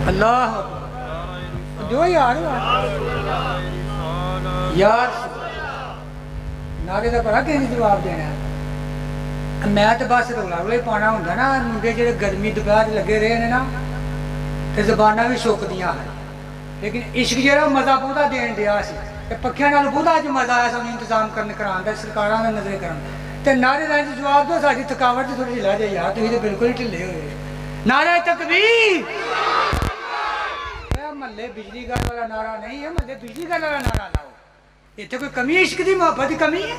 اللہ جو یار یار نعرے کا پڑا کہیں جواب دینا ہے میں تو بس رولا رولا ہی پانا ہوں نا منڈے جڑے گرمی دوپہر لگے رہے ہیں نا تو زبانہ بھی سکدیاں ہیں لیکن عشق جہاں مزہ بہت دین دیا سی پکھیاں نال بہت اج مزہ آیا سانوں انتظام کران دا سرکاراں دا نظریں کرن تے نعرے دا جواب دو ساری تھکاوٹ تھوڑی جی لا جائے یار تسی تے بالکل ہی ڈھلے ہوئے نعرہ تکبیر محلے بجلی گھر والا نعرہ نہیں ہے محلے بجلی گھر والا نعرہ لاؤ یہ تو کوئی کمی عشق دی محبت کی کمی ہے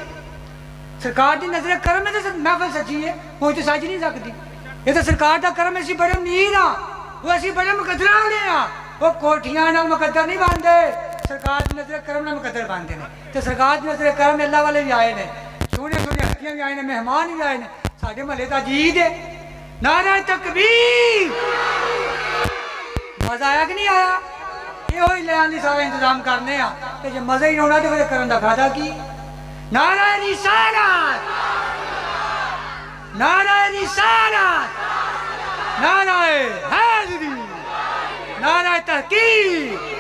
سرکار دی نظر کرم ہے تو محفل سچی ہے وہ تو سج نہیں سکتی یہ تو سرکار دا کرم اسی بڑے امیر ہاں وہ اسی بڑے مقدر والے ہاں وہ کوٹھیاں نال مقدر نہیں باندھے سرکار دی نظر کرم نال مقدر باندھے نے تو سرکار دی نظر کرم اللہ والے بھی آئے نے سونے سونے ہستیاں بھی آئے نے مہمان بھی آئے نے ساڈے محلے دا جید ہے نعرہ تکبیر مزہ آیا کہ نہیں آیا یہ ہوئی لیان دی سارا انتظام کرنے ہاں کہ جب مزہ ہی نہ ہونا تو پھر کرن دا فائدہ کی نعرہ رسالت نعرہ رسالت نعرہ حیدری نعرہ تحقیق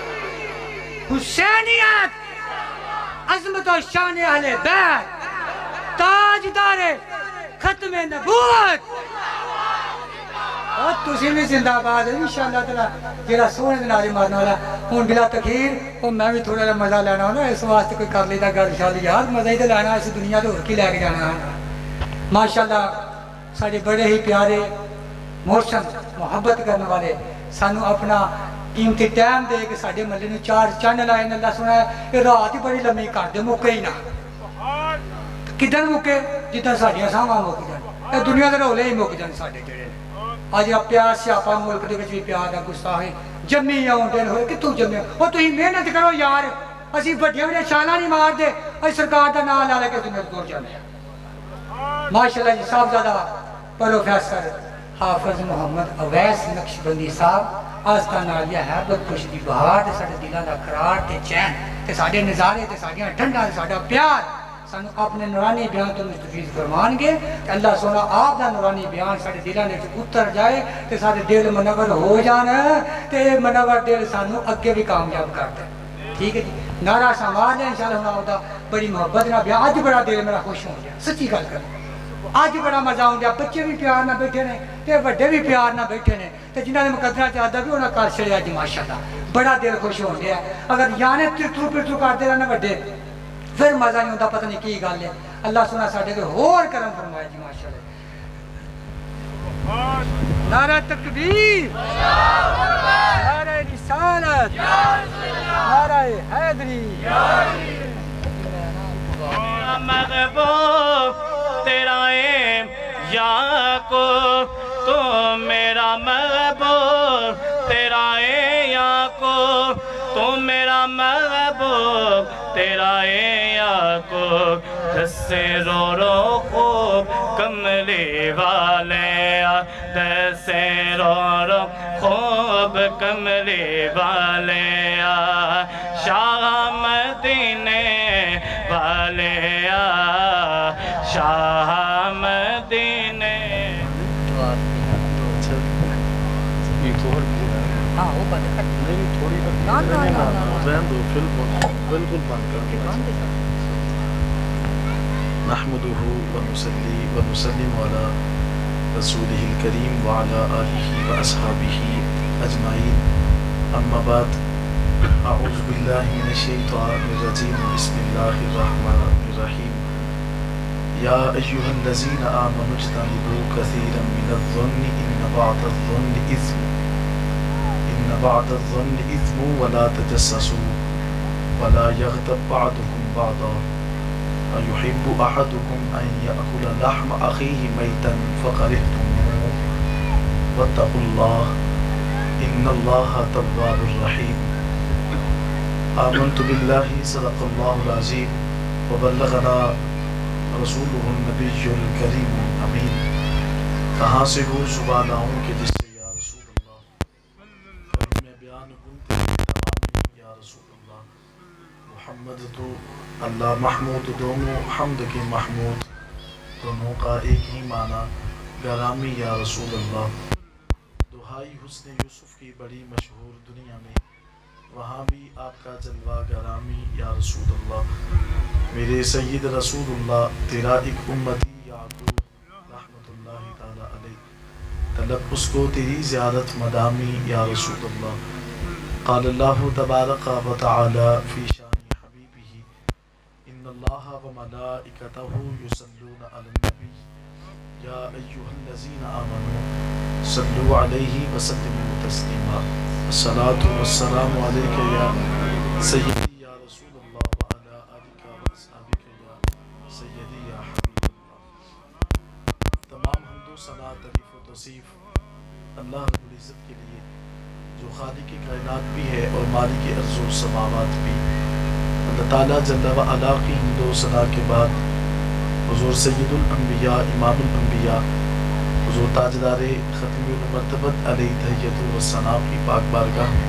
حسینیت عظمت و شان اہل بیت تاجدار ختم نبوت اور تسی بھی زندہ آباد ہے انشاءاللہ تعالی جڑا سونے دے نعرے مارنا والا ہن بلا تخیر اور میں بھی تھوڑا مزہ لینا ہونا اس واسطے کوئی کر لیتا گل شال یار مزہ ہی تے لینا اس دنیا تے ہور کی لے کے جانا ماشاءاللہ ساڈے بڑے ہی پیارے محسن محبت کرنے والے سانو اپنا قیمتی ٹائم دے کے ساڈے محلے نوں چار چن لائے اللہ سنا ہے کہ رات ہی بڑی لمبی کر دے مکے ہی نہ کدھر مکے جدھر ساڈیاں ساواں مک جان اے دنیا دے رولے ہی مک جان ساڈے جڑے آج آپ پیار سیاپا ملک دے وچ بھی پیار دا گستاخی جمی آؤندے ہوئے کتوں جمے او تسی محنت کرو یار اسی بڑیاں وڈیاں شاناں نہیں مار دے اسی سرکار دا نام لا لے کے دنیا دور جانے ماشاءاللہ جی صاحبزادہ پروفیسر حافظ محمد اویس نقشبندی صاحب آستانہ عالیہ ہے بہت خوش دی بہار تے ساڈے دلاں دا قرار تے چین تے ساڈے نظارے تے ساڈیاں ٹھنڈاں تے ساڈا پیار سانو اپنے نورانی بیان تو مستفیض فرمان گے کہ اللہ سونا آپ دا نورانی بیان ساڑے دلہ نے اتر جائے تے ساڑے دل منور ہو جانا تے منور دل سانو اگے بھی کامیاب کرتے ٹھیک ہے جی نعرہ سامار لیں انشاءاللہ ہم آؤں بڑی محبت نہ بیان آج بڑا دل میرا خوش ہوں گیا سچی گل کر آج بڑا مزہ ہوں گیا بچے بھی پیار نہ بیٹھے نے تے وڈے بھی پیار نہ بیٹھے نے تے جنہاں نے مقدرہ چاہتا بھی انہاں کار چھڑیا جی ماشاءاللہ بڑا دل خوش ہوں گیا اگر یانے ترترو پرترو کرتے رہنا وڈے پھر مزہ نہیں ہوتا پتہ نہیں کی گل ہے اللہ سنا ساڈے تے ہور کرم فرمائے جی ماشاءاللہ نعرہ تکبیر نعرہ رسالت نعرہ حیدری محبوب تیرا ہے یا کو تو میرا محبوب تیرا ہے یا کو تو میرا محبوب تیرا ہے یا کو دسے رو رو خوب کملی والے دسے رو رو خوب کملی والے شاہ مدینے والے شاہ مدینے ہاں وہ بند کر تھوڑی بالکل بند کر نحمده ونصلي ونسلم على رسوله الكريم وعلى آله وأصحابه أجمعين أما بعد أعوذ بالله من الشيطان الرجيم بسم الله الرحمن الرحيم يا أيها الذين آمنوا اجتنبوا كثيرا من الظن إن بعض الظن إثم ولا تجسسوا ولا يغتب بعضكم بعضا أيحب أحدكم أن يأكل لحم أخيه ميتا فكرهتموه واتقوا الله إن الله تواب رحيم آمنت بالله صدق الله العظيم وبلغنا رسوله النبي الكريم الأمين کہاں سے وہ زبان آؤں کہ جس سے یا رسول اللہ میں بیان گنتے یا رسول اللہ محمد تو اللہ محمود دونوں حمد کے محمود دونوں کا ایک ہی معنی گرامی یا رسول اللہ انتہائی حسن یوسف کی بڑی مشہور دنیا میں، وہاں بھی آپ کا جلوہ گرامی یا رسول اللہ، میرے سید رسول اللہ، تیرا ایک امتی یعقوب رحمت اللہ تعالی علیہ، طلب اس کو تیری زیارت مدامی یا رسول اللہ۔ قال اللہ تبارک و تعالی فی شان حبیبہ ان اللہ و ملائکتہ یصلون علی النبی یا ایہا الذین آمنوا صلوا علیہ وسلموا تسلیما۔ الصلاۃ والسلام علیک یا سیدی یا رسول اللہ وعلی آلک و اصحابک یا سیدی یا حبیب اللہ۔ تمام حمد و ثنا، تعریف و توصیف اللہ رب العزت کے لیے جو خالق کائنات بھی ہے اور مالک ارض و سماوات بھی۔ اللہ تعالیٰ جل و علا کی حمد و ثنا کے بعد حضور سید الانبیاء امام الانبیاء حضور تاجدار ختم المرتبت علیہ تحیت و ثنا کی پاک بارگاہ میں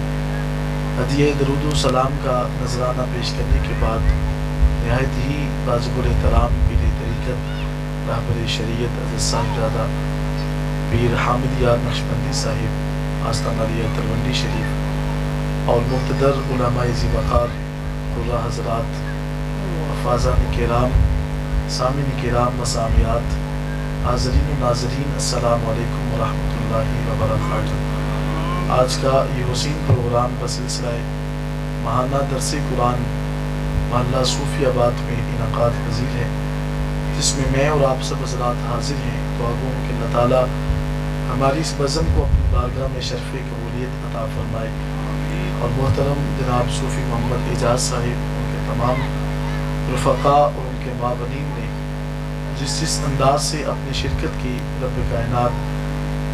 ہدیہ درود و سلام کا نذرانہ پیش کرنے کے بعد نہایت ہی واجب الاحترام پیر طریقت رہبر شریعت حضرت صاحبزادہ پیر حامد یار نقشبندی صاحب آستان علیہ تلونڈی شریف اور مقتدر علماء ذی وقار قرہ حضرات، حفاظان کرام، سامعین کرام، مسامعات، حاضرین و ناظرین، السلام علیکم ورحمۃ اللہ وبرکاتہ۔ آج کا یہ حسین پروگرام بسلسلہ ماہانہ درس قرآن محلہ صوفی آباد میں انعقاد پذیر ہے، جس میں میں اور آپ سب حضرات حاضر ہیں۔ دعا گو کہ اللہ تعالیٰ ہماری اس بزم کو اپنی بارگاہ میں شرف قبولیت عطا فرمائے، اور محترم جناب صوفی محمد اعجاز صاحب، ان کے تمام رفقاء اور ان کے معاونین نے جس انداز سے اپنی شرکت کی، رب کائنات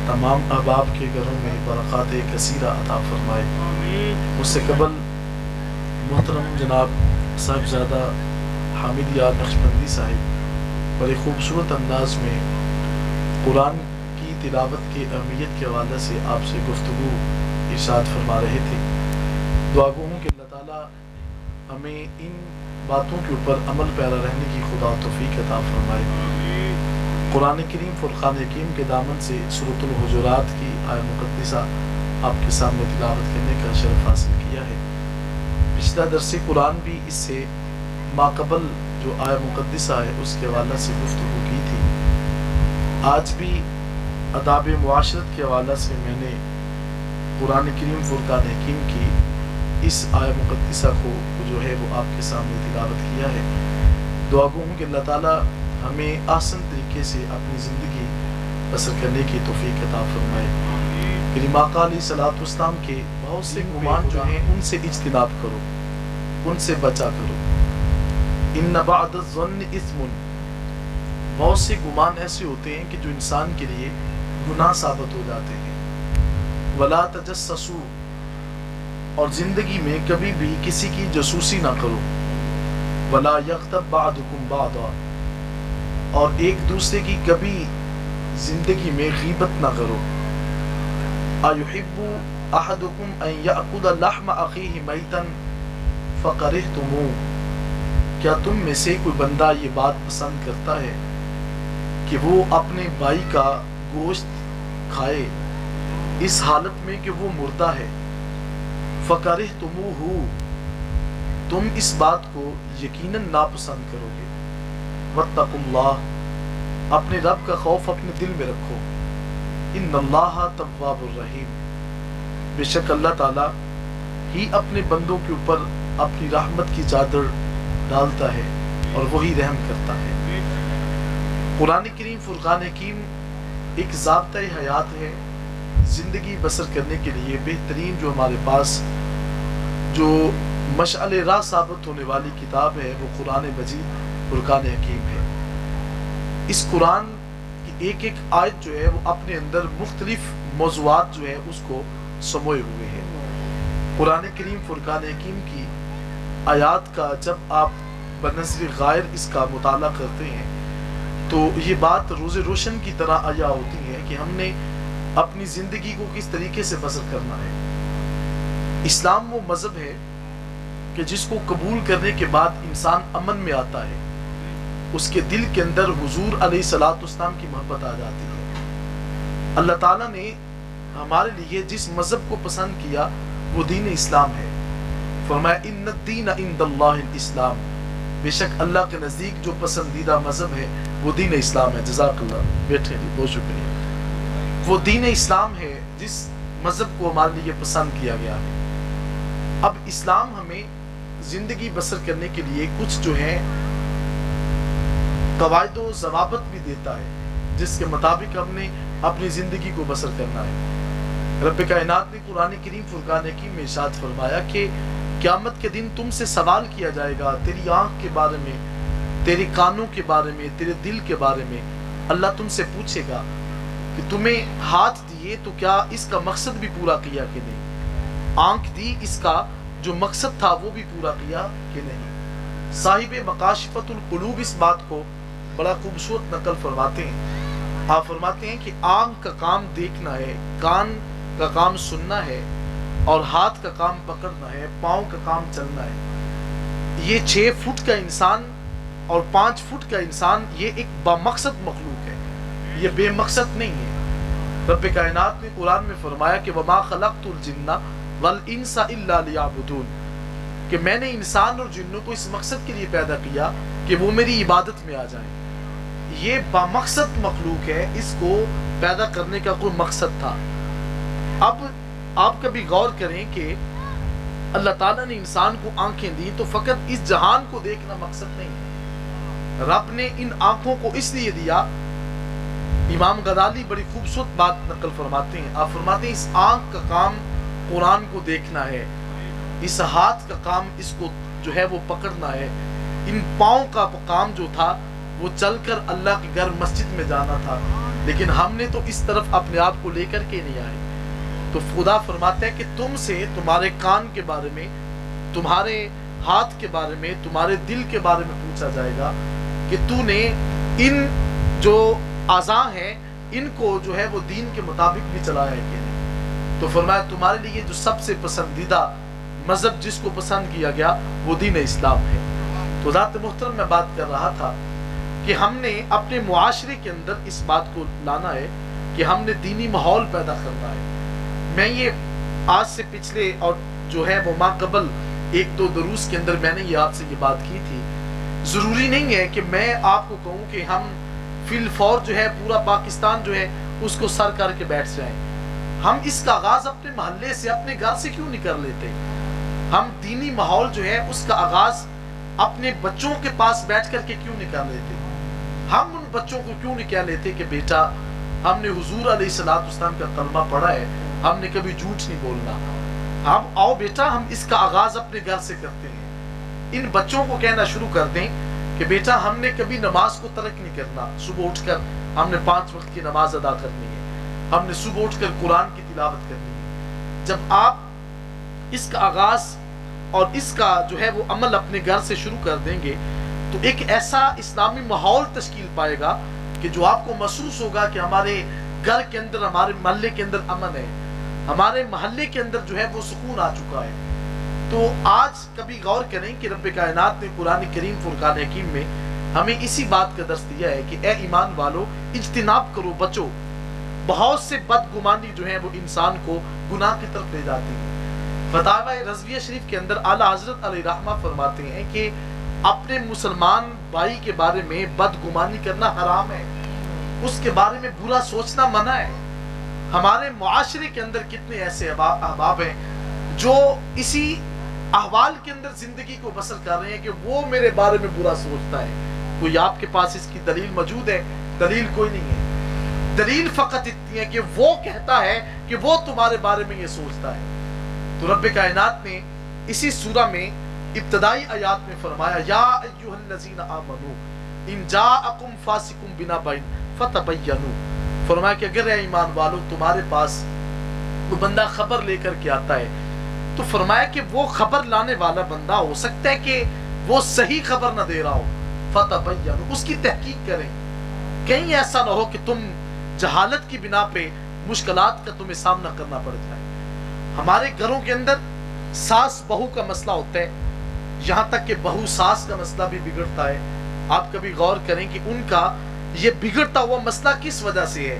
تمام احباب کے گھروں میں برکات کثیرہ عطا فرمائے۔ اس سے قبل محترم جناب صاحبزادہ حامد یار نقشبندی صاحب بڑے خوبصورت انداز میں قرآن کی تلاوت کی اہمیت کے حوالے سے آپ سے گفتگو ارشاد فرما رہے تھے۔ دعا گو ہوں کہ اللہ تعالیٰ ہمیں ان باتوں کے اوپر عمل پیرا رہنے کی خدا توفیق عطا فرمائے۔ قرآن کریم فرقان حکیم کے دامن سے سورۃ الحجرات کی آیہ مقدسہ آپ کے سامنے تلاوت کرنے کا شرف حاصل کیا ہے۔ پچھلا درس قرآن بھی اس سے ماقبل جو آیہ مقدسہ ہے اس کے حوالے سے گفتگو کی تھی۔ آج بھی آداب معاشرت کے حوالے سے میں نے قرآن کریم فرقان حکیم کی اس آیہ مقدسہ کو جو ہے وہ آپ کے سامنے تلاوت کیا ہے۔ دعا گو ہوں کہ اللہ تعالیٰ ہمیں آسن طریقے سے اپنی زندگی بسر کرنے کی توفیق عطا فرمائے۔ میری آقا علیہ الصلوۃ والسلام کے بہت سے گمان جو ہیں ان سے اجتناب کرو، ان سے بچا کرو۔ ان بعد الظن اثم، بہت سے گمان ایسے ہوتے ہیں کہ جو انسان کے لیے گناہ ثابت ہو جاتے ہیں۔ ولا تجسسوا، اور زندگی میں کبھی بھی کسی کی جاسوسی نہ کرو۔ ولا یغتب بعضکم بعضا، اور ایک دوسرے کی کبھی زندگی میں غیبت نہ کرو۔ ایحب احدکم ان یأکل لحم اخیہ میتا فکرہتموہ، کیا تم میں سے کوئی بندہ یہ بات پسند کرتا ہے کہ وہ اپنے بھائی کا گوشت کھائے اس حالت میں کہ وہ مردہ ہے؟ فَكَرِهْتُمُوهُ، تم اس بات کو یقیناً ناپسند کرو گے۔ وَاتَّقُوا اللَّهَ، اپنے رب کا خوف اپنے دل میں رکھو۔ إِنَّ اللَّهَ تَوَّابٌ الرَّحِيمٌ، بے شک اللہ تعالیٰ ہی اپنے بندوں کے اوپر اپنی رحمت کی چادر ڈالتا ہے اور وہی رحم کرتا ہے۔ قرآن کریم فرقان حکیم ایک ضابطۂ حیات ہے زندگی بسر کرنے کے لیے بہترین، جو ہمارے پاس جو مشعل راہ ثابت ہونے والی کتاب ہے وہ قرآن مجید فرقان حکیم ہے۔ اس قرآن کی ایک ایک آیت جو ہے وہ اپنے اندر مختلف موضوعات جو ہے اس کو سموئے ہوئے ہیں۔ قرآن کریم فرقان حکیم کی آیات کا جب آپ بنظر غائر اس کا مطالعہ کرتے ہیں تو یہ بات روز روشن کی طرح عیا ہوتی ہے کہ ہم نے اپنی زندگی کو کس طریقے سے بسر کرنا ہے۔ اسلام وہ مذہب ہے کہ جس کو قبول کرنے کے بعد انسان امن میں آتا ہے، اس کے دل کے اندر حضور علیہ الصلوۃ والسلام کی محبت آ جاتی ہے۔ اللہ تعالیٰ نے ہمارے لیے جس مذہب کو پسند کیا وہ دین اسلام ہے. فرمایا ان الدین عند اللہ الاسلام، بے شک اللہ کے نزدیک جو پسندیدہ مذہب ہے وہ دین اسلام ہے. جزاک اللہ. بیٹھے جی، بہت شکریہ. وہ دین اسلام ہے جس مذہب کو ہمارے لیے پسند کیا گیا ہے. اب اسلام ہمیں زندگی بسر کرنے کے لیے کچھ جو ہے قواعد و ضوابط بھی دیتا ہے جس کے مطابق ہم نے اپنی زندگی کو بسر کرنا ہے. رب کائنات نے قرآن کریم فرقان حکیم میں ارشاد فرمایا کہ قیامت کے دن تم سے سوال کیا جائے گا تیری آنکھ کے بارے میں، تیری کانوں کے بارے میں، تیرے دل کے بارے میں. اللہ تم سے پوچھے گا کہ تمہیں ہاتھ دیے تو کیا اس کا مقصد بھی پورا کیا کہ نہیں، آنکھ دی اس کا جو مقصد تھا وہ بھی پورا کیا کہ نہیں. صاحب مکاشفت القلوب اس بات کو بڑا خوبصورت نقل فرماتے ہیں. آپ فرماتے ہیں کہ آنکھ کا کام دیکھنا ہے، کان کا کام سننا ہے، اور ہاتھ کا کام پکڑنا ہے، پاؤں کا کام چلنا ہے. یہ 6 فٹ کا انسان اور 5 فٹ کا انسان یہ ایک بامقصد مخلوق ہے، یہ بے مقصد نہیں ہے. رب کائنات نے قرآن میں فرمایا کہ وَمَا خَلَقْتُ الْجِنَّ وَالْإِنسَ إِلَّا لِيَعْبُدُونَ، کہ میں نے انسان اور جنوں کو اس مقصد کے لیے پیدا کیا کہ وہ میری عبادت میں آ جائیں. یہ بامقصد مخلوق ہے، اس کو پیدا کرنے کا کوئی مقصد تھا. اب آپ کبھی غور کریں کہ اللہ تعالیٰ نے انسان کو آنکھیں دی تو فقط اس جہان کو دیکھنا مقصد نہیں ہے. رب نے ان آنکھوں کو اس لیے دیا. امام غزالی بڑی خوبصورت بات نقل فرماتے ہیں. آپ فرماتے ہیں اس آنکھ کا کام قرآن کو دیکھنا ہے، اس ہاتھ کا کام اس کو جو ہے وہ پکڑنا ہے، ان پاؤں کا کام جو تھا وہ چل کر اللہ کے گھر مسجد میں جانا تھا. لیکن ہم نے تو اس طرف اپنے آپ کو لے کر کے نہیں آئے. تو خدا فرماتا ہے کہ تم سے تمہارے کان کے بارے میں، تمہارے ہاتھ کے بارے میں، تمہارے دل کے بارے میں پوچھا جائے گا کہ تو نے ان جو اعضاء ہیں ان کو جو ہے وہ دین کے مطابق بھی چلایا ہے کہ نہیں. تو فرمایا تمہارے لیے جو سب سے پسندیدہ مذہب جس کو پسند کیا گیا وہ دین اسلام ہے. تو ذات محترم میں بات کر رہا تھا کہ ہم نے اپنے معاشرے کے اندر اس بات کو لانا ہے کہ ہم نے دینی ماحول پیدا کرنا ہے. میں یہ آج سے پچھلے اور جو ہے وہ ماہ قبل 1-2 دروس کے اندر میں نے یہ آپ سے یہ بات کی تھی. ضروری نہیں ہے کہ میں آپ کو کہوں کہ ہم فی الفور جو ہے پورا پاکستان جو ہے اس کو سر کر کے بیٹھ جائیں. ہم اس کا آغاز اپنے محلے سے، اپنے گھر سے کیوں نہیں کر لیتے؟ ہم دینی ماحول جو ہے اس کا آغاز اپنے بچوں کے پاس بیٹھ کر کے کیوں نہیں کر لیتے؟ ہم ان بچوں کو کیوں نہیں کہہ لیتے کہ بیٹا ہم نے حضور علیہ السلام کا کلمہ پڑھا ہے، ہم نے کبھی جھوٹ نہیں بولنا، ہم آؤ بیٹا ہم اس کا آغاز اپنے گھر سے کرتے ہیں. ان بچوں کو کہنا شروع کر دیں کہ بیٹا ہم نے کبھی نماز کو ترک نہیں کرنا، صبح اٹھ کر ہم نے 5 وقت کی نماز ادا کرنی ہے، ہم نے صبح اٹھ کر قرآن کی تلاوت کرنی ہے. جب آپ اس کا آغاز اور اس کا جو ہے وہ عمل اپنے گھر سے شروع کر دیں گے تو ایک ایسا اسلامی ماحول تشکیل پائے گا کہ جو آپ کو محسوس ہوگا کہ ہمارے گھر کے اندر، ہمارے محلے کے اندر امن ہے، ہمارے محلے کے اندر جو ہے وہ سکون آ چکا ہے. تو آج کبھی غور کریں کہ رب کائنات نے قرآن کریم فرقان حکیم میں ہمیں اسی بات کا درس دیا ہے کہ اے ایمان والو اجتناب کرو، بچو. بہت سے بدگمانی جو ہے وہ انسان کو گناہ کی طرف لے جاتی ہے. فتاوی رضویہ شریف کے اندر اعلیٰ حضرت علیہ رحمہ فرماتے ہیں کہ اپنے مسلمان بھائی کے بارے میں بدگمانی کرنا حرام ہے، اس کے بارے میں برا سوچنا منع ہے. ہمارے معاشرے کے اندر کتنے ایسے احباب ہیں جو اسی احوال کے اندر زندگی کو بسر کر رہے ہیں کہ وہ میرے بارے میں برا سوچتا ہے. کوئی آپ کے پاس اس کی دلیل موجود ہے؟ دلیل کوئی نہیں ہے. دلیل فقط اتنی ہے کہ وہ کہتا ہے کہ وہ تمہارے بارے میں یہ سوچتا ہے. تو رب کائنات نے اسی سورہ میں ابتدائی آیات میں فرمایا یا ایھا الذین آمنوا ان جاءکم فاسق بنبأ فتبینوا، فرمایا کہ اگر اے ایمان والو تمہارے پاس وہ بندہ خبر لے کر کے آتا ہے تو فرمایا کہ وہ خبر لانے والا بندہ ہو سکتا ہے کہ وہ صحیح خبر نہ دے رہا ہو، فتبینوا، اس کی تحقیق کریں. کہیں ایسا نہ ہو کہ تم جہالت کی بنا پہ مشکلات کا تمہیں سامنا کرنا پڑ جائے. ہمارے گھروں کے اندر ساس بہو کا مسئلہ ہوتا ہے، یہاں تک کہ بہو ساس کا مسئلہ بھی بگڑتا ہے. آپ کبھی غور کریں کہ ان کا یہ بگڑتا ہوا مسئلہ کس وجہ سے ہے؟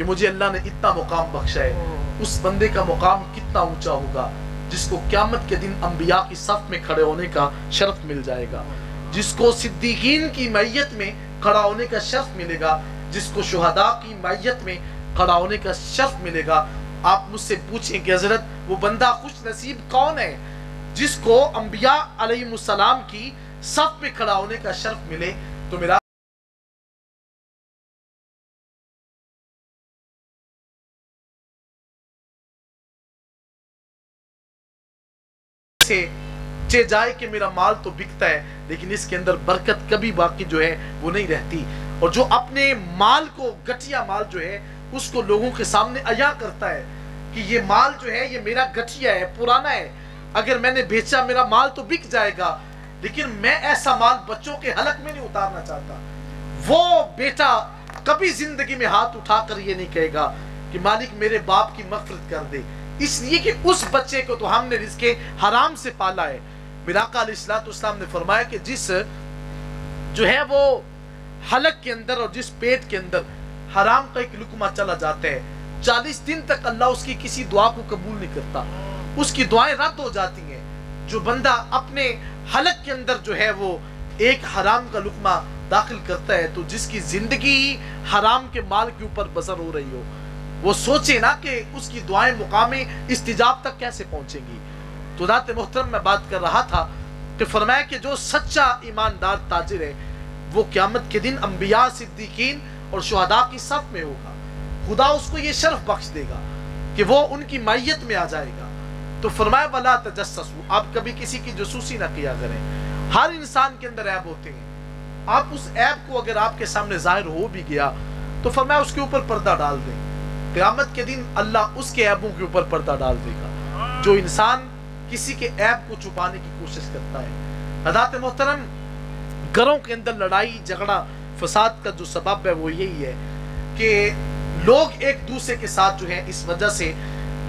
کہ مجھے اللہ نے اتنا مقام بخشا ہے، اس بندے کا مقام کتنا اونچا ہوگا جس کو قیامت کے دن انبیاء کی صف میں کھڑے ہونے کا شرف مل جائے گا، جس کو صدیقین کی معیت میں کھڑا ہونے کا شرف ملے گا، جس کو شہداء کی معیت میں کھڑا ہونے کا شرف ملے گا۔ آپ مجھ سے پوچھیں کہ حضرت وہ بندہ خوش نصیب کون ہے جس کو انبیاء علیہ السلام کی صف میں کھڑا ہونے کا شرف ملے؟ تو میرا چے جائے کہ میرا مال تو بکتا ہے لیکن اس کے اندر برکت کبھی باقی جو ہے وہ نہیں رہتی، اور جو اپنے مال کو، گٹھیا مال جو ہے اس کو لوگوں کے سامنے عیاں کرتا ہے کہ یہ مال جو ہے یہ میرا گٹھیا ہے، پرانا ہے، اگر میں نے بیچا میرا مال تو بک جائے گا، لیکن میں ایسا مال بچوں کے حلق میں نہیں اتارنا چاہتا۔ وہ بیٹا کبھی زندگی میں ہاتھ اٹھا کر یہ نہیں کہے گا کہ مالک میرے باپ کی مغفرت کر دے، اس لیے کہ اس بچے کو تو ہم نے رزق حرام سے پالا ہے۔ میرا آقا علیہ السلام نے فرمایا کہ جس جو ہے وہ حلق کے اندر اور جس پیٹ کے اندر حرام کا ایک لقمہ چلا جاتا ہے، 40 دن تک اللہ اس کی کسی دعا کو قبول نہیں کرتا، اس کی دعائیں رد ہو جاتی ہیں۔ جو بندہ اپنے حلق کے اندر جو ہے وہ ایک حرام کا لقمہ داخل کرتا ہے تو جس کی زندگی حرام کے مال کے اوپر بسر ہو رہی ہو، وہ سوچے نا کہ اس کی دعائیں مقام استجاب تک کیسے پہنچیں گی۔ تو ذات محترم میں بات کر رہا تھا کہ فرمایا کہ جو سچا ایماندار تاجر ہے وہ قیامت کے دن انبیاء، صدیقین اور شہداء کی صف میں ہوگا، خدا اس کو یہ شرف بخش دے گا کہ وہ ان کی معیت میں آ جائے گا۔ تو فرمایا وَلَا تَجَسَّسُوا، آپ کبھی کسی کی جاسوسی نہ کیا کریں۔ ہر انسان کے اندر عیب ہوتے ہیں، آپ اس عیب کو اگر آپ کے سامنے ظاہر ہو بھی گیا تو فرمایا اس کے اوپر پردہ ڈال دیں، قیامت کے دن اللہ اس کے عیبوں کے اوپر پردہ ڈال دے گا۔ جو انسان کسی کے عیب کو چھپانے کی کوشش کرتا ہے، حضرات محترم، گھروں کے اندر لڑائی جھگڑا فساد کا جو سبب ہے وہ یہی ہے کہ لوگ ایک دوسرے کے ساتھ جو ہے اس وجہ سے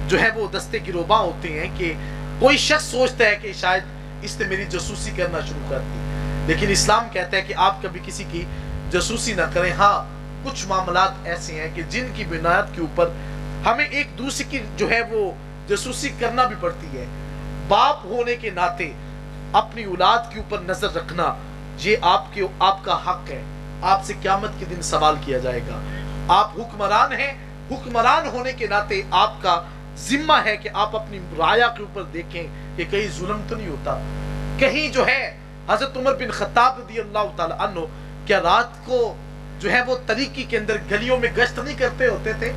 جو ہے وہ دستے گروباں ہوتے ہیں کہ کوئی شخص سوچتا ہے کہ شاید اس نے میری جاسوسی کرنا شروع کر دی، لیکن اسلام کہتا ہے کہ آپ کبھی کسی کی جاسوسی نہ کریں۔ ہاں کچھ معاملات ایسے ہیں کہ جن کی بنیاد کے اوپر ہمیں ایک دوسرے کی جو ہے وہ جاسوسی کرنا بھی پڑتی ہے۔ باپ ہونے کے ناطے اپنی اولاد کے اوپر نظر رکھنا یہ آپ کا حق ہے، آپ سے قیامت کے دن سوال کیا جائے گا۔ آپ حکمران ہیں، حکمران ہونے کے ناطے آپ کا ذمہ ہے کہ آپ اپنی رعایا کے اوپر دیکھیں کہ کہیں ظلم تو نہیں ہوتا، کہیں جو ہے حضرت عمر بن خطاب رضی اللہ تعالی عنہ کیا رات کو جو ہے وہ طریقی کے اندر گلیوں میں گشت نہیں کرتے ہوتے تھے؟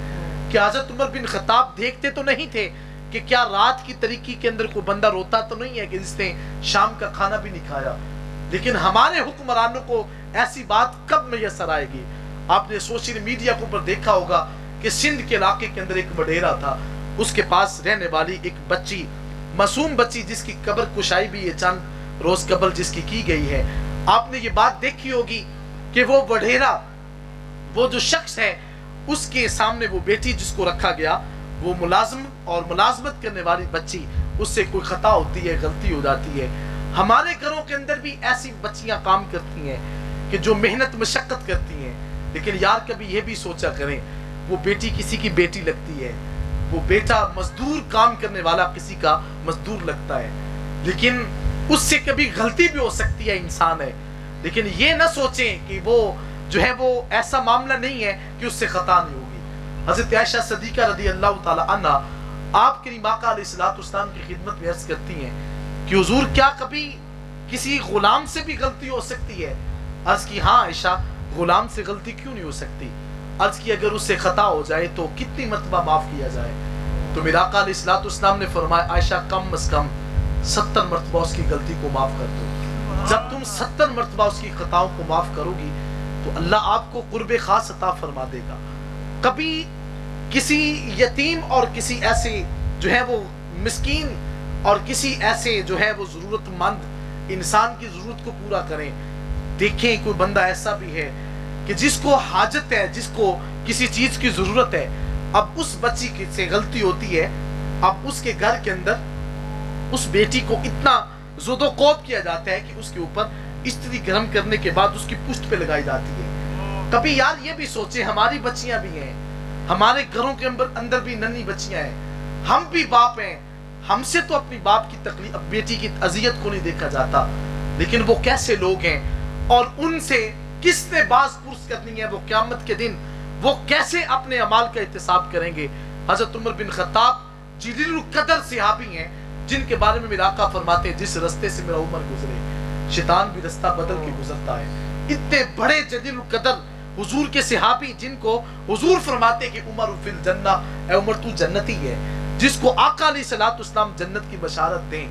کہ حضرت عمر بن خطاب دیکھتے تو نہیں تھے کہ کیا رات کی طریقی کے اندر کوئی بندہ روتا تو نہیں ہے کہ جس نے شام کا کھانا بھی نہیں کھایا؟ لیکن ہمارے حکمرانوں کو ایسی بات کب میسر آئے گی؟ آپ نے سوشل میڈیا کے اوپر دیکھا ہوگا کہ سندھ کے علاقے کے اندر ایک وڈیرا تھا، اس کے پاس رہنے والی ایک بچی، معصوم بچی جس کی قبر کشائی بھی ہے، چند روز قبل جس کی گئی ہے۔ آپ نے یہ بات دیکھی ہوگی کہ وہ وڈیرا، وہ جو شخص ہے اس کے سامنے وہ بیٹی جس کو رکھا گیا، وہ ملازم اور ملازمت کرنے والی بچی، اس سے کوئی خطا ہوتی ہے، غلطی ہو جاتی ہے۔ ہمارے گھروں کے اندر بھی ایسی بچیاں کام کرتی ہیں کہ جو محنت مشقت کرتی ہیں، لیکن یار کبھی یہ بھی سوچا کریں وہ بیٹی کسی کی بیٹی لگتی ہے، وہ بیٹا مزدور کام کرنے والا کسی کا مزدور لگتا ہے، لیکن اس سے کبھی غلطی بھی ہو سکتی ہے، انسان ہے، لیکن یہ نہ سوچیں کہ وہ جو ہے وہ ایسا معاملہ نہیں ہے کہ اس سے خطا نہیں ہوگی۔ حضرت عائشہ صدیقہ رضی اللہ تعالی عنہ آپ کریم آقا علیہ السلام کی خدمت میں عرض کرتی ہیں کہ حضور کیا کبھی کسی غلام سے بھی غلطی ہو سکتی ہے؟ عرض کی ہاں عائشہ، غلام سے غلطی کیوں نہیں ہو سکتی؟ عرض کی اگر اس سے خطا ہو جائے تو کتنی مرتبہ معاف کیا جائے؟ تو میرا آقا علیہ السلام نے فرمایا عائشہ کم از کم 70 مرتبہ اس کی غلطی کو معاف کر دو۔ جب تم 70 مرتبہ اس کی خطاؤں کو معاف کرو گی تو اللہ آپ کو قرب خاص عطا فرما دے گا۔ کبھی کسی یتیم اور کسی ایسے جو ہے وہ مسکین اور کسی ایسے جو ہے وہ ضرورت مند انسان کی ضرورت کو پورا کریں۔ دیکھیں کوئی بندہ ایسا بھی ہے کہ جس کو حاجت ہے، جس کو کسی چیز کی ضرورت ہے، اب اس بچی سے غلطی ہوتی ہے، اب اس کے گھر کے اندر اس بیٹی کو اتنا زد و کوب کیا جاتا ہے کہ اس کے اوپر استری گرم کرنے کے بعد اس کی پشت پہ لگائی جاتی ہے۔ کبھی یار یہ بھی سوچیں ہماری بچیاں بھی ہیں، ہمارے گھروں کے اندر بھی ننھی بچیاں ہیں، ہم بھی باپ ہیں، ہم سے تو اپنی باپ کی تکلیف، بیٹی کی اذیت کو نہیں دیکھا جاتا، لیکن وہ کیسے لوگ ہیں اور ان سے کس نے باز پرس کرنی ہے وہ قیامت کے دن، وہ کیسے اپنے اعمال کا احتساب کریں گے۔ حضرت عمر بن خطاب جلیل القدر صحابی ہیں جن کے بارے میں میرا آقا فرماتے ہیں جس رستے سے میرا عمر گزرے شیطان بھی رستہ بدل کے گزرتا ہے۔ اتنے بڑے جلیل القدر حضور کے صحابی جن کو حضور فرماتے کہ عمر فی الجنہ، اے عمر تو جنتی ہے، جس کو آقا علیہ الصلوۃ والسلام جنت کی بشارت دیں،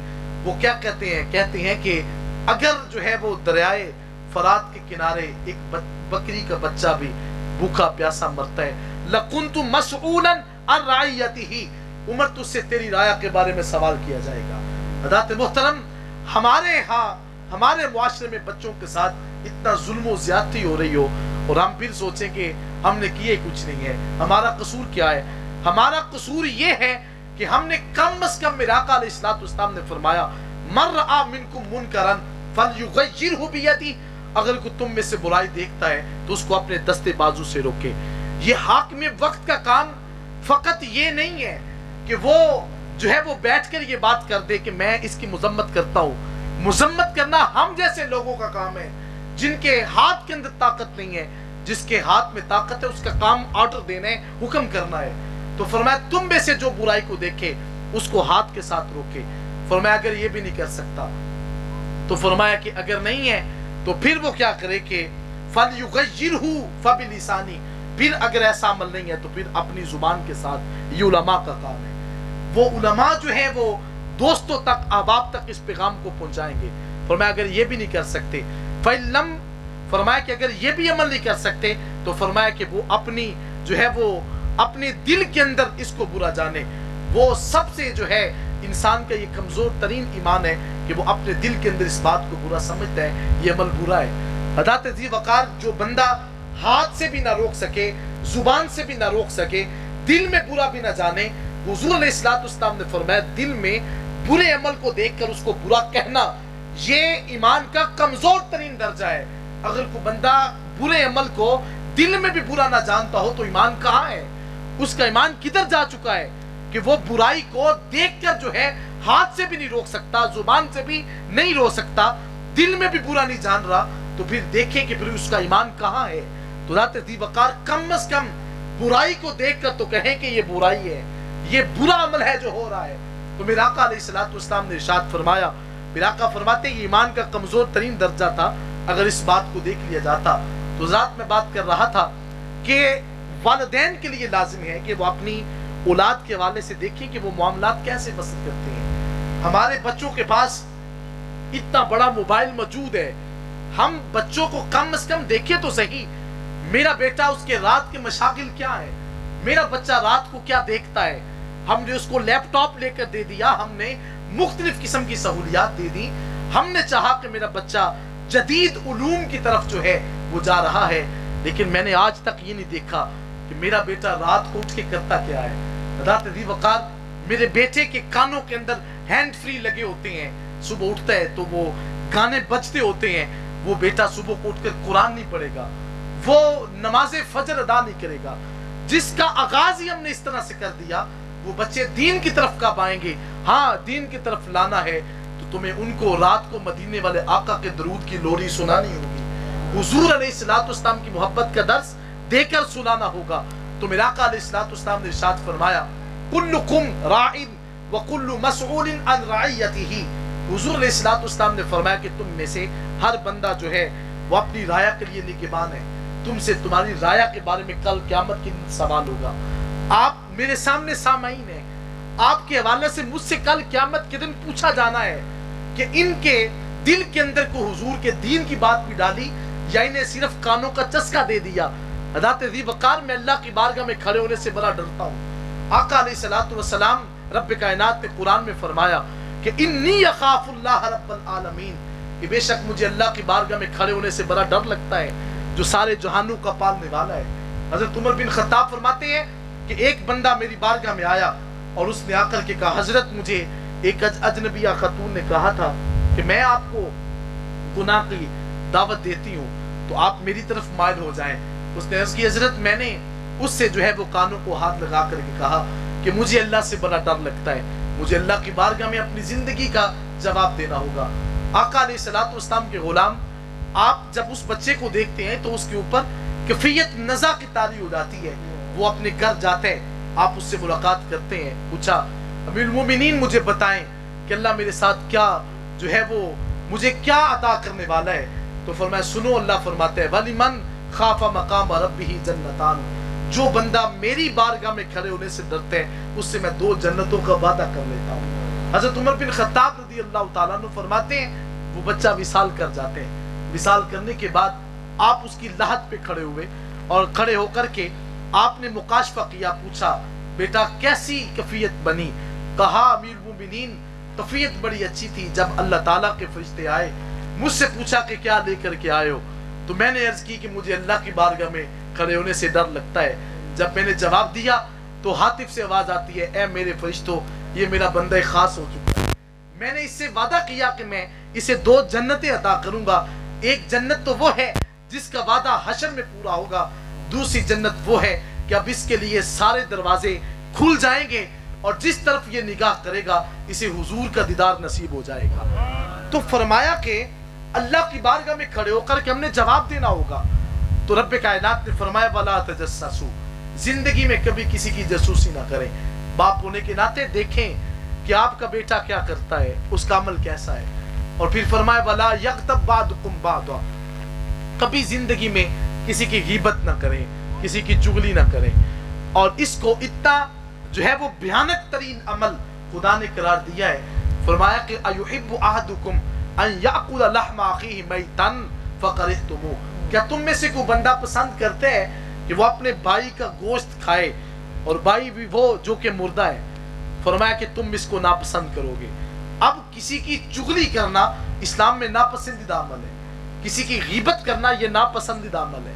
وہ کیا کہتے ہیں؟ کہتے ہیں کہ اگر جو ہے وہ دریائے فرات کے کنارے ایک بکری کا بچہ بھی بھوکا پیاسا مرتا ہے، لَكُنْتُ مَسْعُولًا عَنْ رَعِيَّتِهِ، عمر تجھ سے تیری رعایا کے بارے میں سوال کیا جائے گا۔ حضرات محترم، ہمارے ہاں ہمارے معاشرے میں بچوں کے ساتھ اتنا ظلم و زیادتی ہو رہی ہو اور ہم پھر سوچیں کہ ہم نے کیے کچھ نہیں ہے، ہمارا قصور کیا ہے؟ ہمارا قصور یہ ہے کہ ہم نے کم از کم میرا آقا علیہ الصلوۃ والسلام نے فرمایا مَن رَآ مِنکُم مُنکرًا فَلْیُغَیِّرْہُ بِیَدِهِ، اگر کوئی تم میں سے برائی دیکھتا ہے تو اس کو اپنے دستے بازو سے روکے۔ یہ حاکم وقت کا کام فقط یہ نہیں ہے کہ وہ جو ہے وہ بیٹھ کر یہ بات کر دے کہ میں اس کی مذمت کرتا ہوں۔ مذمت کرنا ہم جیسے لوگوں کا کام ہے جن کے ہاتھ کے اندر طاقت نہیں ہے، جس کے ہاتھ میں طاقت ہے اس کا کام آرڈر دینا ہے، حکم کرنا ہے۔ تو فرمایا تم میں سے جو برائی کو دیکھے اس کو ہاتھ کے ساتھ روکے۔ فرمایا اگر یہ بھی نہیں کر سکتا تو فرمایا کہ اگر نہیں ہے تو پھر وہ کیا کرے کہ فَلْيُغَيِّرْهُ فَبِلِسَانِهِ، پھر اگر ایسا عمل نہیں ہے تو پھر اپنی زبان کے ساتھ۔ یہ علماء کا کام ہے، وہ علماء جو ہیں وہ دوستوں تک، احباب تک اس پیغام کو پہنچائیں گے۔ فرمایا اگر یہ بھی نہیں کر سکتے فَإِلَّمْ، فرمایا کہ اگر یہ بھی عمل نہیں کر سکتے تو فرمایا کہ وہ اپنی جو ہے وہ اپنے دل کے اندر اس کو برا جانے۔ وہ سب سے جو ہے انسان کا یہ کمزور ترین ایمان ہے کہ وہ اپنے دل کے اندر اس بات کو برا سمجھتا ہے یہ عمل برا ہے۔ حضرات ذی وقار، جو بندہ ہاتھ سے بھی نہ روک سکے، زبان سے بھی نہ روک سکے، دل میں برا بھی نہ جانے، حضور علیہ الصلوۃ والسلام نے فرمایا دل میں برے عمل کو دیکھ کر اس کو برا کہنا یہ ایمان کا کمزور ترین درجہ ہے۔ اگر کوئی بندہ برے عمل کو دل میں بھی برا نہ جانتا ہو تو ایمان کہاں ہے؟ اس کا ایمان کدھر جا چکا ہے کہ وہ برائی کو دیکھ کر جو ہے ہاتھ سے بھی نہیں روک سکتا، زبان سے بھی نہیں روک سکتا، دل میں بھی برا نہیں جان رہا، تو پھر دیکھیں کہ پھر اس کا ایمان کہاں ہے۔ تو ذات ذی وقار کم از کم برائی کو دیکھ کر تو کہیں کہ یہ برائی ہے، یہ برا عمل ہے جو ہو رہا ہے۔ تو میرا آقا علیہ الصلوۃ والسلام نے ارشاد فرمایا، میرا آقا فرماتے ہیں یہ ایمان کا کمزور ترین درجہ تھا اگر اس بات کو دیکھ لیا جاتا۔ تو ذات میں بات کر رہا تھا کہ والدین کے لیے لازم ہے کہ وہ اپنی اولاد کے حوالے سے دیکھیں کہ وہ معاملات کیسے بسر کرتے ہیں۔ ہمارے بچوں کے پاس اتنا بڑا موبائل موجود ہے، ہم بچوں کو کم از کم دیکھیں تو صحیح، میرا بیٹا اس کے رات کے مشاغل کیا ہے، میرا بچہ رات کو کیا دیکھتا ہے۔ ہم نے اس کو لیپ ٹاپ لے کر دے دیا، ہم نے مختلف قسم کی سہولیات دے دی، ہم نے چاہا کہ میرا بچہ جدید علوم کی طرف جو ہے وہ جا رہا ہے، لیکن میں نے آج تک یہ نہیں دیکھا کہ میرا بیٹا رات کو اٹھ کے کرتا کیا ہے۔ حضرات ذی وقار، میرے بیٹے کے کانوں کے اندر ہینڈ فری لگے ہوتے ہیں، صبح اٹھتا ہے تو وہ گانے بجتے ہوتے ہیں، وہ بیٹا صبح کو اٹھ کر قرآن نہیں پڑھے گا، وہ نماز فجر ادا نہیں کرے گا۔ جس کا آغاز ہی ہم نے اس طرح سے کر دیا، وہ بچے دین کی طرف کب آئیں گے؟ ہاں دین کی طرف لانا ہے تو تمہیں ان کو رات کو مدینے والے آقا کے درود کی لوری سنانی ہوگی، حضور علیہ الصلوۃ والسلام کی محبت کا درس دے کر سنانا ہوگا۔ تو میرا آقا علیہ الصلوۃ والسلام نے ارشاد فرمایا کلکم راع وکل مسئول عن رعیتہ، حضور علیہ الصلوۃ والسلام نے فرمایا کہ تم میں سے ہر بندہ جو ہے وہ اپنی رعایا کے لیے نگہبان ہے، تم سے تمہاری رعایا کے بارے میں کل قیامت کے دن سوال ہوگا۔ آپ میرے سامنے سامعین ہیں، آپ کے حوالے سے مجھ سے کل قیامت کے دن پوچھا جانا ہے کہ ان کے دل کے اندر کو حضور کے دین کی بات بھی ڈالی یا انہیں صرف کانوں کا چسکا دے دیا۔ حضرات ذی وقار، میں اللہ کی بارگاہ میں کھڑے ہونے سے بڑا ڈرتا ہوں۔ آقا علیہ الصلوۃ والسلام رب کائنات نے قرآن میں فرمایا کہ انی اخاف اللہ رب العالمین، کہ بے شک مجھے اللہ کی بارگاہ میں کھڑے ہونے سے بڑا ڈر لگتا ہے جو سارے جہانوں کا پالنے والا ہے۔ حضرت عمر بن خطاب فرماتے ہیں کہ ایک بندہ میری بارگاہ میں آیا اور اس نے آ کر کے کہا حضرت مجھے ایک اجنبیہ خاتون نے کہا تھا کہ میں آپ کو گناہ کی دعوت دیتی ہوں تو آپ میری طرف مائل ہو جائیں۔ اس نے عرض کی حضرت میں نے اس سے جو ہے وہ کانوں کو ہاتھ لگا کر کے کہا کہ مجھے اللہ سے بڑا ڈر لگتا ہے، مجھے اللہ کی بارگاہ میں اپنی زندگی کا جواب دینا ہوگا۔ آقا علیہ السلام کے غلام، آپ جب اس بچے کو دیکھتے ہیں تو اس کے اوپر کیفیت نزا کی طاری ہو جاتی ہے۔ وہ اپنے گھر جاتے ہیں، آپ اس سے ملاقات کرتے ہیں، پوچھا امیر المومنین مجھے بتائیں کہ اللہ میرے ساتھ کیا جو ہے وہ مجھے کیا عطا کرنے والا ہے؟ تو فرمایا سنو، اللہ فرماتا ہے وَلِمَنْ خَافَ مَقَامَ رَبِّهِ جَنَّتَانِ، جو بندہ میری بارگاہ میں کھڑے ہونے سے ڈرتے ہیں اس سے میں 2 جنتوں کا وعدہ کر لیتا ہوں۔ حضرت عمر بن خطاب رضی اللہ تعالیٰ عنہ فرماتے ہیں وہ بچہ وصال کر جاتے ہیں، وصال کرنے کے بعد آپ اس کی لحد پہ کھڑے ہوئے اور کھڑے ہو کر کے آپ نے مکاشفہ کیا، پوچھا بیٹا کیسی کیفیت بنی؟ کہا امیر المومنین کیفیت بڑی اچھی تھی، جب اللہ تعالیٰ کے فرشتے آئے مجھ سے پوچھا کہ کیا لے کر کے آئے ہو، تو میں نے عرض کی کہ مجھے اللہ کی بارگاہ میں کھڑے ہونے سے ڈر لگتا ہے۔ جب میں نے جواب دیا تو ہاتف سے آواز آتی ہے اے میرے فرشتوں، یہ میرا بندہ خاص ہو چکا ہے، میں نے اس سے وعدہ کیا کہ میں اسے 2 جنتیں عطا کروں گا۔ ایک جنت تو وہ ہے جس کا وعدہ حشر میں پورا ہوگا، دوسری جنت وہ ہے کہ اب اس کے لیے سارے دروازے کھل جائیں گے اور جس طرف یہ نگاہ کرے گا اسے حضور کا دیدار نصیب ہو جائے گا۔ تو فرمایا کہ اللہ کی بارگاہ میں کھڑے ہو کر کے ہم نے جواب دینا ہوگا۔ تو رب کائنات نے فرمایا وَلَا تَجَسَّسُوا، زندگی میں کبھی کسی کی جاسوسی نہ کریں، باپ ہونے کے ناطے دیکھیں کہ آپ کا بیٹا کیا کرتا ہے، اس کا عمل کیسا ہے۔ اور پھر فرمایا وَلَا يَغْتَبْ بَعْضُكُمْ بَعْضًا، کبھی زندگی میں کسی کی غیبت نہ کریں، کسی کی چغلی نہ کریں۔ اور اس کو اتنا جو ہے وہ بھیانک ترین عمل خدا نے قرار دیا ہے، فرمایا کہ أَيُحِبُّ أَحَدُكُمْ أَن يَأْكُلَ لَحْمَ أَخِيهِ مَيْتًا فَكَرِهْتُمُوهُ، کیا تم میں سے کوئی بندہ پسند کرتے ہیں کہ وہ اپنے بھائی کا گوشت کھائے اور بھائی بھی وہ جو کہ مردہ ہے؟ فرمایا کہ تم اس کو ناپسند کرو گے۔ اب کسی کی چغلی کرنا اسلام میں ناپسندیدہ عمل ہے، کسی کی غیبت کرنا یہ ناپسندیدہ عمل ہے،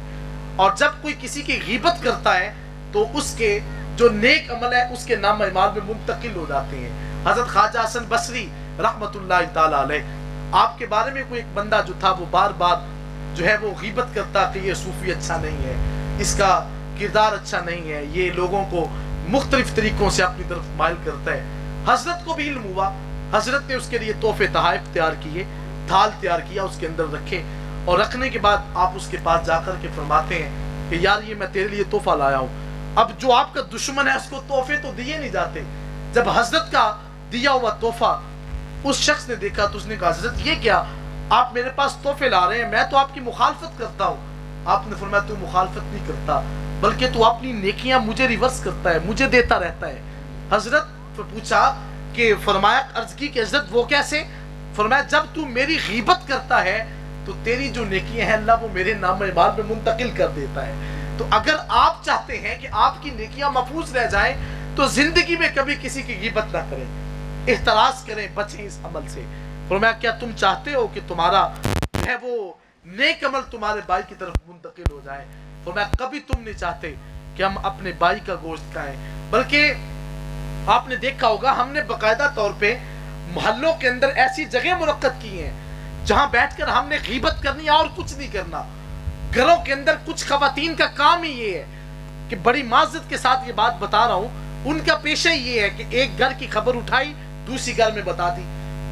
اور جب کوئی کسی کی غیبت کرتا ہے تو اس کے جو نیک عمل ہے اس کے نام اعمال میں منتقل ہو جاتے ہیں۔ حضرت خواجہ حسن بصری رحمت اللہ تعالیٰ علیہ، آپ کے بارے میں کوئی ایک بندہ جو تھا وہ بار بار جو ہے وہ غیبت کرتا کہ یہ صوفی اچھا نہیں ہے، اس کا کردار اچھا نہیں ہے، یہ لوگوں کو مختلف طریقوں سے اپنی طرف مائل کرتا ہے۔ حضرت کو بھی علم ہوا، حضرت نے اس کے لیے تحفے تحائف تیار کیے، تھال تیار کیا، اس کے اندر رکھے، اور رکھنے کے بعد آپ اس کے پاس جا کر کے فرماتے ہیں کہ یار یہ میں تیرے لیے تحفہ لایا ہوں۔ اب جو آپ کا دشمن ہے اس کو تحفے تو دیے نہیں جاتے۔ جب حضرت کا دیا ہوا تحفہ اس شخص نے دیکھا تو اس نے کہا حضرت یہ کیا، آپ میرے پاس تحفے لا رہے ہیں، میں تو آپ کی مخالفت کرتا ہوں۔ آپ نے فرمایا تو مخالفت نہیں کرتا بلکہ تو اپنی نیکیاں مجھے ریورس کرتا ہے، مجھے دیتا رہتا ہے۔ حضرت پوچھا کہ فرمایا عرض کی کہ حضرت وہ کیسے؟ فرمایا جب تو میری غیبت کرتا ہے تو تیری جو نیکیاں ہیں اللہ وہ میرے نام اعمال میں منتقل کر دیتا ہے۔ تو اگر آپ چاہتے ہیں کہ آپ کی نیکیاں محفوظ رہ جائیں تو زندگی میں کبھی کسی کی غیبت نہ کریں، احتراز کریں، بچیں اس عمل سے۔ فرمایا کیا تم چاہتے ہو کہ تمہارا جو ہے وہ نیک عمل تمہارے بھائی کی طرف منتقل ہو جائے؟ فرمایا کبھی تم نہیں چاہتے کہ ہم اپنے بھائی کا گوشت کھائیں، بلکہ آپ نے دیکھا ہوگا ہم نے باقاعدہ طور پہ محلوں کے اندر ایسی جگہ منعقد کی ہیں جہاں بیٹھ کر ہم نے غیبت کرنی ہے اور کچھ نہیں کرنا۔ گھروں کے اندر کچھ خواتین کا کام ہی یہ ہے کہ بڑی معذرت کے ساتھ یہ بات بتا رہا ہوں، ان کا پیشہ یہ ہے کہ ایک گھر کی خبر اٹھائی دوسری گھر میں بتا دی،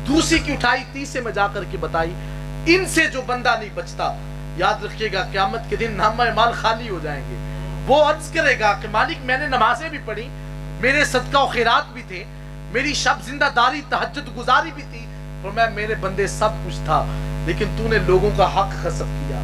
دوسری کی اٹھائی تیسرے میں جا کر کے بتائی۔ ان سے جو بندہ نہیں بچتا یاد رکھیے گا قیامت کے دن نامہ اعمال خالی ہو جائیں گے۔ وہ عرض کرے گا کہ مالک میں نے نمازیں بھی پڑھی، میرے صدقہ و خیرات بھی تھے، میری شب زندہ داری تہجد گزاری بھی تھی، فرمایا میرے بندے سب کچھ تھا، لیکن تو نے لوگوں کا حق غصب کیا،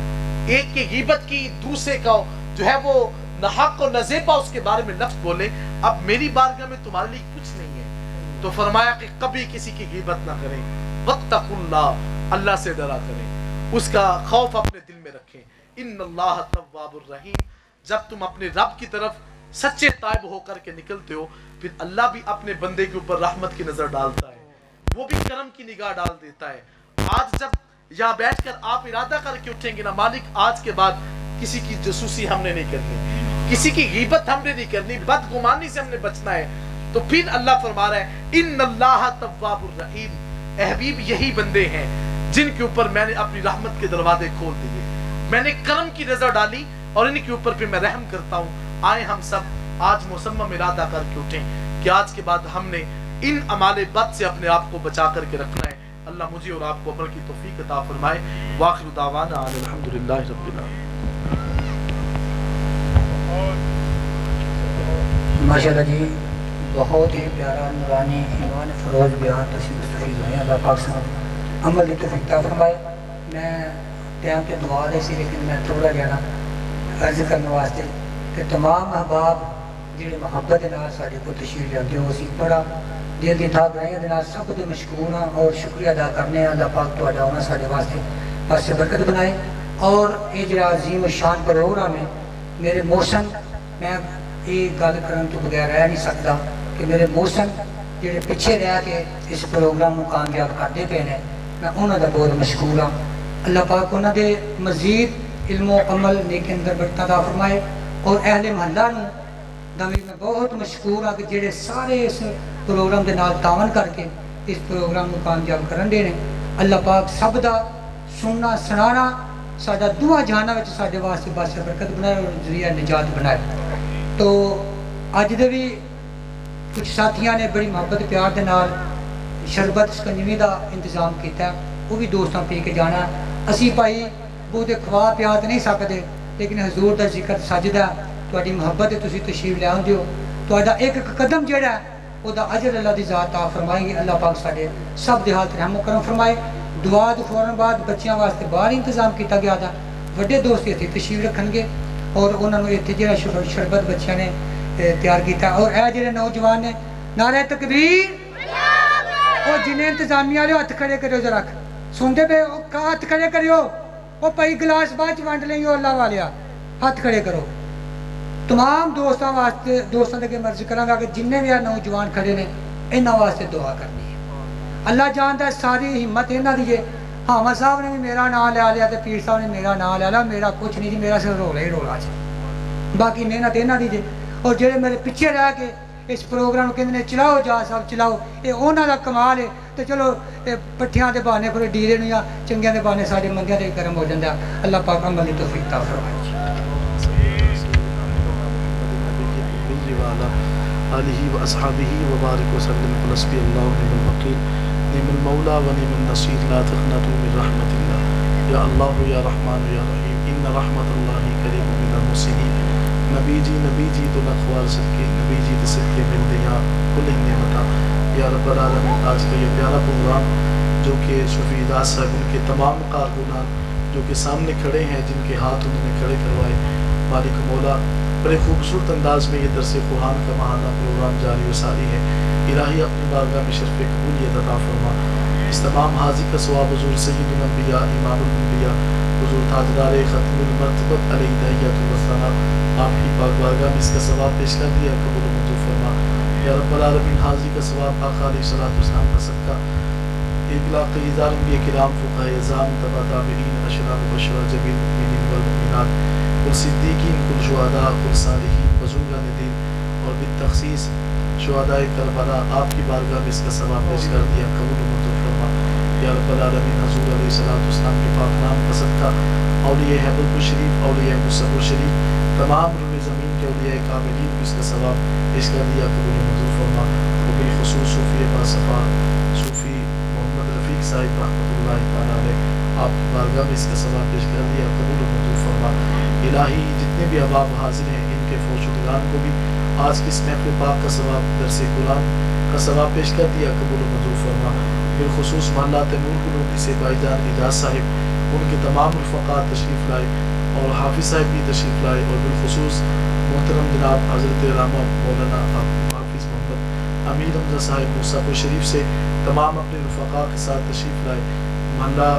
ایک کی غیبت کی، دوسرے کا جو ہے وہ ناحق و نزیبہ اس کے بارے میں لفظ بولے، اب میری بارگاہ میں تمہارے لیے کچھ نہیں ہے۔ تو فرمایا کہ کبھی کسی کی غیبت نہ کریں، واتقوا اللہ، اللہ سے ڈرا کریں، اس کا خوف اپنے دل میں رکھیں۔ ان اللہ تواب الرحیم، جب تم اپنے رب کی طرف سچے تائب ہو کر کے نکلتے ہو پھر اللہ بھی اپنے بندے کے اوپر رحمت کی نظر ڈالتا ہے، وہ بھی کرم کی نگاہ ڈال دیتا ہے۔ آج جب یہاں بیٹھ کر آپ ارادہ کر کے اٹھیں گے نا مالک آج کے بعد کسی کی جاسوسی ہم نے نہیں کرنی، کسی کی غیبت ہم نے نہیں کرنی، بدگمانی سے ہم نے بچنا ہے، تو پھر اللہ فرما رہا ہے ان اللہ تواب الرحیم، اے حبیب یہی بندے ہیں جن کے اوپر میں نے اپنی رحمت کے دروازے کھول دیے، میں نے کرم کی نظر ڈالی اور ان کے اوپر پھر میں رحم کرتا ہوں آئیں ہم سب آج مصمم ارادہ کر کے اٹھیں کہ آج کے بعد ہم نے ان اعمال بد سے اپنے آپ کو بچا کر کے رکھنا ہے. اللہ مجھے اور آپ کو عمل کی توفیق عطا فرمائے. وآخر دعوانا الحمدللہ رب العالمین. ماشاءاللہ جی بہت ہی پیارا نورانی ایمان فروز بیان تشریف مستفید ہوئے. اللہ پاک سے عمل کی توفیق عطا فرمائے. میں ٹائم پہ دعا دے سی لیکن میں تھوڑا جانا عرض کرنے واسطے کہ تمام احباب جڑے محبت نال ساڈے کو تشریف لاندے ہو اسی بڑا دل دی تھا گئے دے نال سب دے مشکور ہاں اور شکریہ ادا کرنے. اللہ پاک تہاڈا ہونا ساڈے واسطے پاسے برکت بنائے. اور یہ جڑا عظیم شان پروگرام ہے میرے محسن میں یہ گل کرن تو بغیر رہ نہیں سکتا کہ میرے محسن جڑے پیچھے رہ کے اس پروگرام کو کامیاب کرتے پے نے میں انہوں دا بہت مشکور ہاں. اللہ پاک انہوں دے مزید علم و عمل نیک اندر برکت عطا فرمائے. اور اہل محلہ نو دا میں بہت مشکور ہاں کہ جڑے سارے اس پروگرام دے نال تعاون کر کے اس پروگرام کو کامیاب کرن دے نے. اللہ پاک سب دا سننا سنانا ساڈا دعا جہانا وچ ساڈے واسطے باعث برکت بنائے اور ذریعہ نجات بنائے. تو اج دے بھی کچھ ساتھیاں نے بڑی محبت پیار دے نال شربت سکنجوی دا انتظام کیتا ہے وہ بھی دوستاں پی کے جانا. اسی بھائی بہت خواہ پیا تے نہیں سکتے لیکن حضور دا ذکر سجدہ تہاڈی محبت تسی تشریف لے آندے ہو. تہاڈا ایک قدم جڑا ہے وہ دا اجر اللہ دی ذات عطا فرمائے گی. اللہ پاک ساڈے سب دے حالت رحم و کرم فرمائے. دعا دے فوراً بعد بچیاں واسطے باہر انتظام کیتا گیا تھا. وڈے دوست اتنے تشریف رکھن گے اور انہوں نے اتنے جڑا شربت بچیاں نے تیار کیتا. اور اے جڑے نوجوان نے نعرہ تکبیر اور جنہیں انتظامیہ والے ہاتھ کھڑے کریو ذرا سنتے پہ ہاتھ کھڑے کریو. وہ پئی گلاس بعد ونڈ لیں اللہ والیا ہاتھ کھڑے کرو. تمام دوستاں واسطے دوستاں کے مرضی کراں گا کہ جننے بھی نوجوان کھڑے نے انہاں واسطے دعا کرنی ہے. اللہ جانتا ہے ساری ہمت انہاں دی ہے. حامد صاحب نے بھی میرا نام لیا لیا تے پیر صاحب نے میرا نام لیا لیا. میرا کچھ نہیں جی میرا صرف رولا ہی رولا ہے. باقی محنت انہاں دی جے. اور جڑے میرے پیچھے رہ کے اس پروگرام کہندے نے چلاؤ جا صاحب چلاؤ یہ انہاں دا کمال ہے. تو چلو پٹھیاں دے بہانے کوئی ڈیرے نوں یا چنگیاں دے بہانے ساڈے مندیاں تے کرم ہو جاندا. اللہ پاک عمل دی توفیق عطا فرمائے. آلہ و اصحابہ وبارک وسلم. قل حسبی اللہ ونعم الوکیل نعم المولا ونعم النصیر. لا تقنطوا من رحمت اللہ یا اللہ یا رحمان یا رحیم ان رحمت اللہ قریب من المحسنین. نبی جی تو نخوار صدقے نبی جی دے صدقے مل دے یا کل نعمتہ یا رب العالمین. آج کا یہ پیارا پروگرام جو کہ شفیع اجاز صاحب ان کے تمام کارکنان جو کہ سامنے کھڑے ہیں جن کے ہاتھ انہوں نے کھڑے کروائے مالک مولا بڑے خوبصورت انداز میں یہ درس قرآن کا ماہانہ پروگرام جاری و ساری ہے. الہی اپنی بارگاہ میں شرف قبولیت عطا فرما. اس تمام حاضی کا ثواب حضور سید الانبیاء امام الانبیاء حضور تاجدار ختم المرتبت علیہ تحیۃ الثناء آپ کی پاک بارگاہ میں اس کا ثواب پیش کر دیا قبول و منظور فرما. یا رب العالمین حاضی کا ثواب آقا علیہ الصلوۃ والسلام کا صدقہ 1,00,000 انبیاء کرام فقہاء اعظام تبع تابعین اشراف بشرا جمیع المؤمنین والمؤمنات کل صدیقین کل شہداء کل صالحین بزرگان دین اور بالتخصیص شہداء کربلا آپ کی بارگاہ میں اس کا ثواب پیش کر دیا قبول و منظور فرما. یا رب العالمین حضور علیہ الصلوۃ والسلام کے پاک نام کا صدقہ اولیاء حیبر شریف اولیاء مصطفی شریف تمام روح زمین کے اولیاء کاملین کو اس کا ثواب پیش کر دیا قبول و منظور فرما. اور بالخصوص صوفی باصفا صوفی محمد رفیق صاحب رحمۃ اللہ تعالیٰ علیہ آپ کی بارگاہ میں اس کا ثواب پیش کر دیا قبول و منظور فرما. الہی جتنے بھی احباب حاضر ہیں ان کے فوج شدگان کو بھی آج کی اس محفل پاک کا ثواب درس قرآن کا ثواب پیش کر دیا قبول و منظور فرما. بالخصوص محلات نور قنوتی سے بھائی جان اجاز صاحب ان کے تمام رفقات تشریف لائے اور حافظ صاحب بھی تشریف لائے اور بالخصوص محترم جناب حضرت علامہ مولانا حافظ محمد امیر حمزہ صاحب مصطفی شریف سے تمام اپنے رفقا کے ساتھ تشریف لائے. محلہ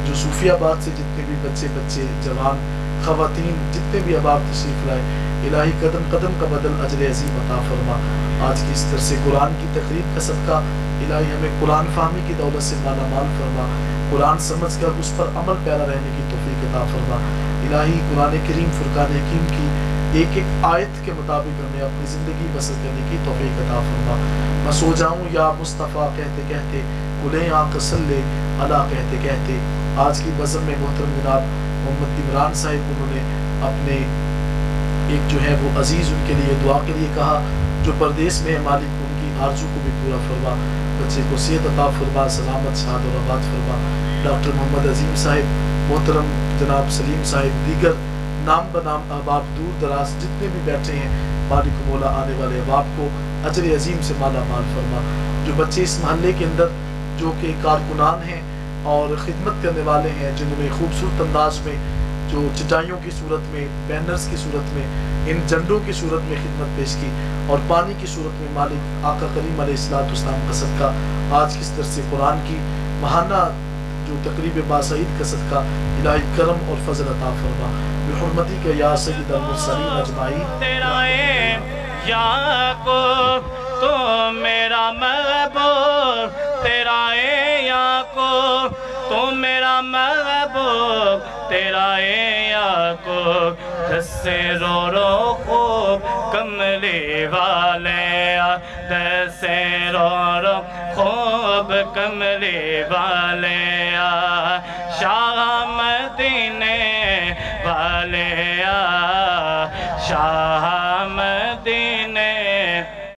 جو صوفی آباد سے جتنے بھی بچے جوان خواتین جتنے بھی احباب تشریف لائے الہی قدم قدم کا بدل اجر عظیم عطا فرما. آج کی اس درس قرآن کی تقریب کا صدقہ الہی ہمیں قرآن فہمی کی دولت سے مالا مال فرما. قرآن سمجھ کر اس پر عمل پیرا رہنے کی توفیق عطا فرما. الہی قرآن کریم فرقان حکیم کی ایک ایک آیت کے مطابق ہمیں اپنی زندگی بسر کرنے کی توفیق عطا فرما. میں سو جاؤں یا مصطفیٰ کہتے کہتے کلیں آنکھ صلی علی کہتے کہتے آج کی بزم میں محترم جناب محمد عمران صاحب انہوں نے اپنے ایک جو ہے وہ عزیز ان کے لیے دعا کے لیے کہا جو پردیس میں ہے مالک ان کی آرزو کو بھی پورا فرما، بچے کو صحت عطا فرما، سلامت شاد اور آباد فرما۔ ڈاکٹر محمد عظیم صاحب، محترم جناب سلیم صاحب، دیگر نام بنام احباب دور دراز جتنے بھی بیٹھے ہیں، مالک مولا آنے والے احباب کو اجر عظیم سے مالا مال فرما۔ جو بچے اس محلے کے اندر جو کہ کارکنان ہیں اور خدمت کرنے والے ہیں، جنہوں نے خوبصورت انداز میں جو چٹائیوں کی صورت میں، بینرز کی صورت میں، ان جھنڈوں کی صورت میں خدمت پیش کی اور پانی کی صورت میں مالک آقا کریم علیہ السلام کا صدقہ آج کس درس قرآن کی ماہانہ جو تقریب باسعید کا صدقہ الہی کرم اور فضل عطا فرما بحرمتی کا یا سید المرسلین اجمعین۔ تیرا یعقوب تو میرا محبوب، تیرا یعقوب تو میرا محبوب، تیرا یعقوب دسے رو رو خوب کملی والے، دسے رو رو خوب کملی والے، شاہ مدینے والے، شاہ